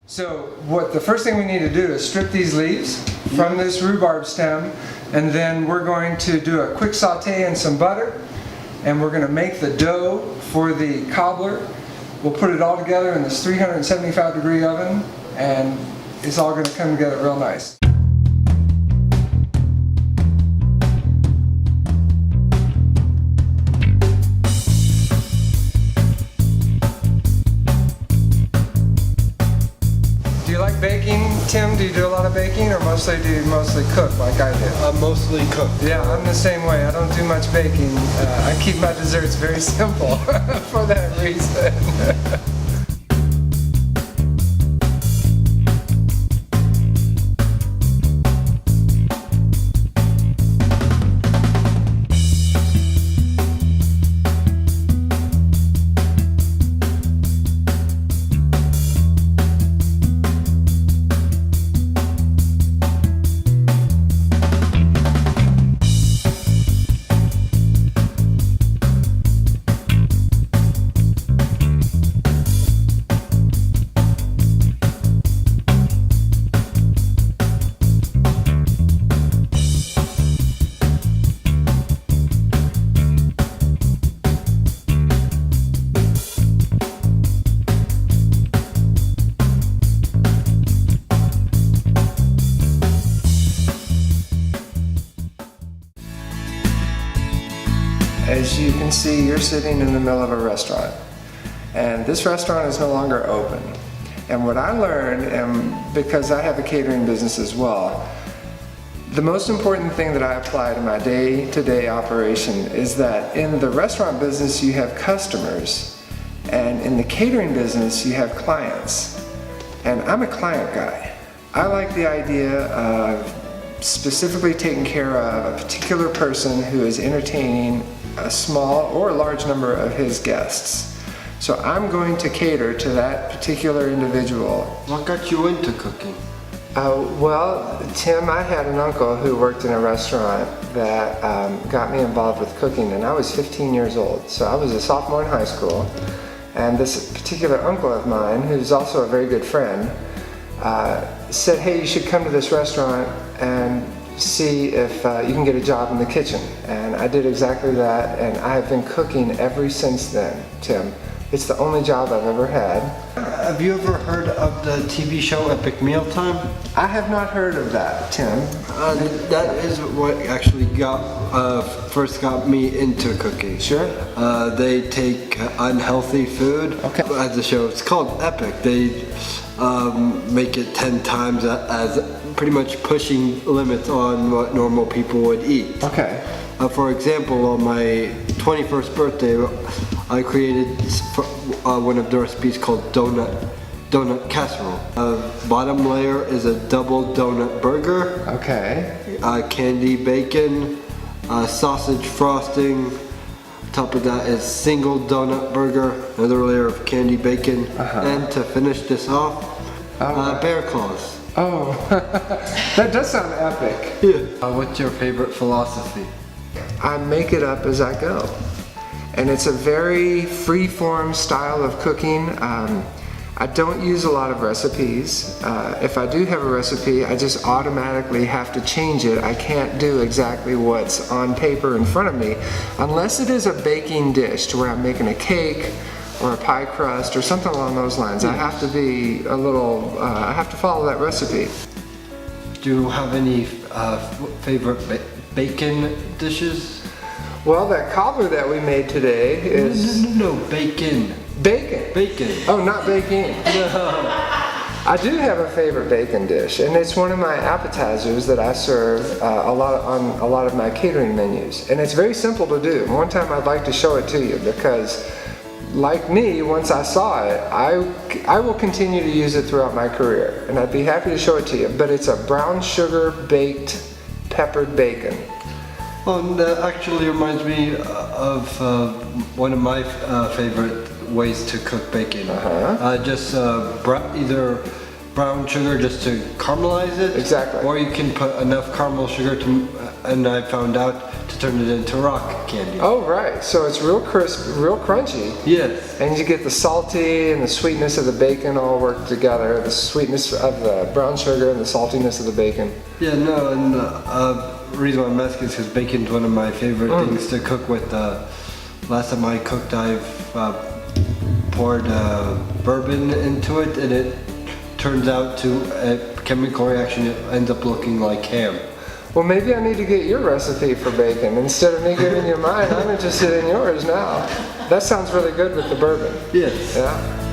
So the first thing we need to do is strip these leaves from this rhubarb stem, and then we're going to do a quick saute in some butter, and we're going to make the dough for the cobbler. We'll put it all together in this 375-degree oven, and it's all going to come together real nice. Do you like baking, Tim? Do you do a lot of baking, or do you mostly cook like I do? I mostly cook. Yeah, I'm the same way. I don't do much baking. I keep my desserts very simple for that reason. As you can see, you're sitting in the middle of a restaurant, and this restaurant is no longer open. And what I learned, and because I have a catering business as well, the most important thing that I apply to my day-to-day operation is that in the restaurant business you have customers, and in the catering business you have clients. And I'm a client guy. I like the idea of specifically taking care of a particular person who is entertaining a small or a large number of his guests. So I'm going to cater to that particular individual. What got you into cooking? Well, Tim, I had an uncle who worked in a restaurant that got me involved with cooking, and I was 15 years old. So I was a sophomore in high school, and this particular uncle of mine, who's also a very good friend, said, hey, you should come to this restaurant and see if you can get a job in the kitchen. And I did exactly that, and I have been cooking ever since then, Tim. It's the only job I've ever had. Have you ever heard of the TV show Epic Mealtime? I have not heard of that, Tim. That is what actually first got me into cooking. Sure. They take unhealthy food. Okay. As the show, it's called Epic. They make it 10 times as pretty much pushing limits on what normal people would eat. Okay. For example, on my 21st birthday, I created one of the recipes called donut casserole. Bottom layer is a double donut burger. Okay. Candy bacon, sausage frosting. Top of that is single donut burger, another layer of candy bacon, and to finish this off, bear claws. Oh, that does sound epic. Yeah. What's your favorite philosophy? I make it up as I go. And it's a very free-form style of cooking. I don't use a lot of recipes. If I do have a recipe, I just automatically have to change it. I can't do exactly what's on paper in front of me, unless it is a baking dish to where I'm making a cake or a pie crust or something along those lines. I have to be a little, I have to follow that recipe. Do you have any favorite bacon dishes? Well, that cobbler that we made today is... No, bacon. Bacon? Bacon. Oh, not baking. No. I do have a favorite bacon dish, and it's one of my appetizers that I serve on a lot of my catering menus. And it's very simple to do. One time I'd like to show it to you because, like me, once I saw it, I will continue to use it throughout my career, and I'd be happy to show it to you. But it's a brown sugar baked peppered bacon. Well, that actually reminds me of one of my favorite ways to cook bacon. Just either brown sugar just to caramelize it. Exactly. Or you can put enough caramel sugar to and I found out to turn it into rock candy. Oh, right. So it's real crisp, real crunchy. Yes. And you get the salty and the sweetness of the bacon all worked together. The sweetness of the brown sugar and the saltiness of the bacon. Yeah, no, and the reason why I'm asking is because bacon's one of my favorite things to cook with. Last time I cooked, I've poured bourbon into it, and it turns out to a chemical reaction. It ends up looking like ham. Well, maybe I need to get your recipe for bacon. Instead of me giving you mine, I'm interested in yours now. That sounds really good with the bourbon. Yes. Yeah.